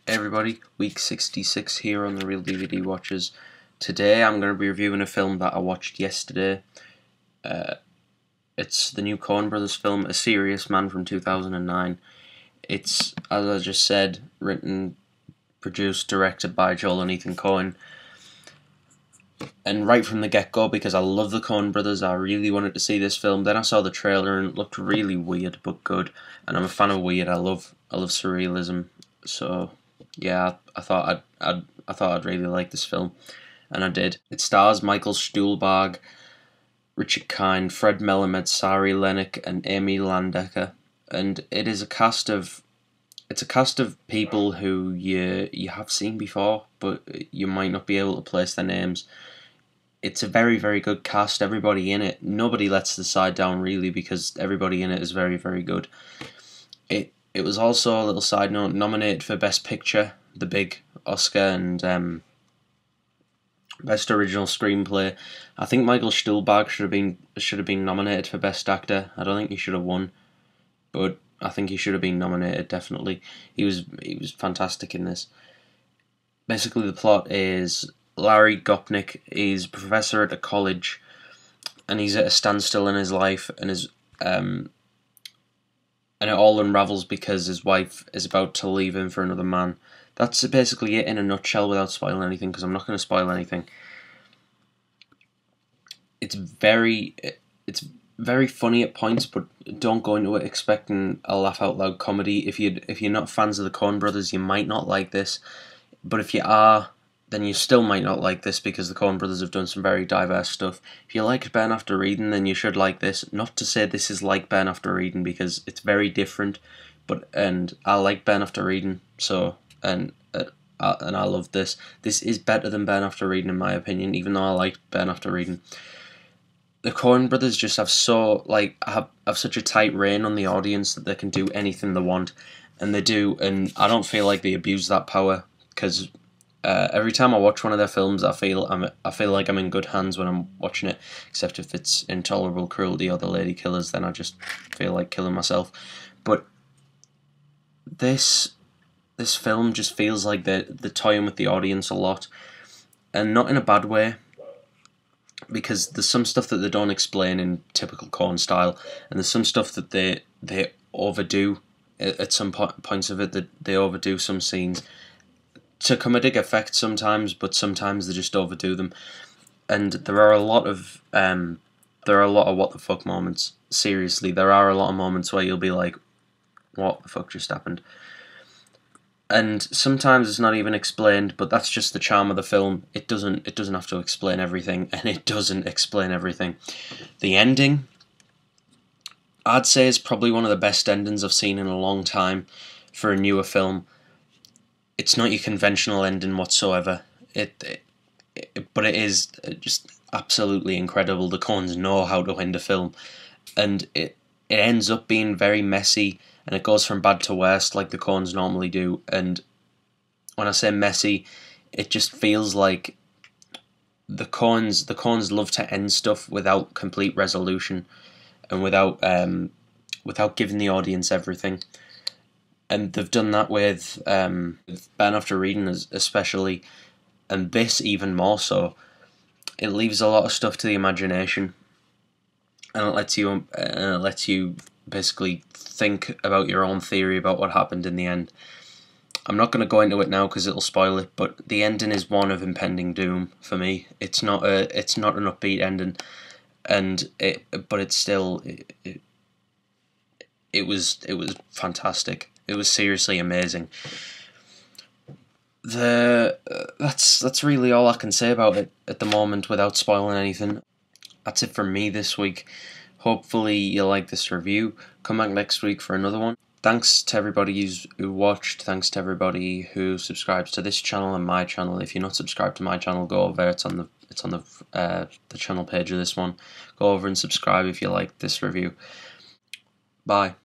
Hey everybody, week 66 here on the Real DVD Watchers. Today I'm going to be reviewing a film that I watched yesterday. It's the new Coen Brothers film, A Serious Man from 2009. It's, as I just said, written, produced, directed by Joel and Ethan Coen. And right from the get-go, because I love the Coen Brothers, I really wanted to see this film. Then I saw the trailer and it looked really weird but good. And I'm a fan of weird. I love surrealism. So yeah, I thought I'd really like this film, and I did. It stars Michael Stuhlbarg, Richard Kind, Fred Melamed, Sari Lennox, and Amy Landecker, and it's a cast of people who you have seen before, but you might not be able to place their names. It's a very, very good cast. Everybody in it, nobody lets the side down really, because everybody in it is very, very good. It was also, a little side note, nominated for Best Picture, the big Oscar, and Best Original Screenplay. I think Michael Stuhlbarg should have been nominated for Best Actor. I don't think he should have won, but I think he should have been nominated, definitely. He was fantastic in this. Basically, the plot is Larry Gopnik is a professor at a college, and he's at a standstill in his life, and it all unravels because his wife is about to leave him for another man. That's basically it in a nutshell, without spoiling anything, because I'm not going to spoil anything. It's very funny at points, but don't go into it expecting a laugh out loud comedy. If you're not fans of the Coen Brothers, you might not like this. But if you are, then you still might not like this, because the Coen Brothers have done some very diverse stuff. If you liked Burn After Reading, then you should like this. Not to say this is like Burn After Reading, because it's very different, and I like Burn After Reading, and I love this. This is better than Burn After Reading, in my opinion, even though I liked Burn After Reading. The Coen Brothers just have such a tight rein on the audience that they can do anything they want, and they do, and I don't feel like they abuse that power, because every time I watch one of their films, I feel like I'm in good hands when I'm watching it. Except if it's Intolerable Cruelty or The Lady Killers, then I just feel like killing myself. But this film just feels like they're toying with the audience a lot, and not in a bad way, because there's some stuff that they don't explain in typical Coen style, and there's some stuff that they overdo at some points of it. That they overdo some scenes to comedic effect sometimes, but sometimes they just overdo them, and there are a lot of what the fuck moments. Seriously, there are a lot of moments where you'll be like, what the fuck just happened? And sometimes it's not even explained, but that's just the charm of the film. It doesn't have to explain everything, and it doesn't explain everything. The ending, I'd say, is probably one of the best endings I've seen in a long time for a newer film. It's not your conventional ending whatsoever. But it is just absolutely incredible. The Coens know how to end a film, and it ends up being very messy, and it goes from bad to worst like the Coens normally do. And when I say messy, it just feels like the Coens love to end stuff without complete resolution, and without giving the audience everything. And they've done that with Burn After Reading especially, and this even more so. It leaves a lot of stuff to the imagination, and it lets you basically think about your own theory about what happened in the end. I'm not going to go into it now because it'll spoil it, but the ending is one of impending doom for me. It's not an upbeat ending, but it's still it was fantastic. It was seriously amazing. That's really all I can say about it at the moment without spoiling anything. That's it from me this week. Hopefully you like this review. Come back next week for another one. Thanks to everybody who watched. Thanks to everybody who subscribes to this channel and my channel. If you're not subscribed to my channel, go over there. It's on the channel page of this one. Go over and subscribe if you like this review. Bye.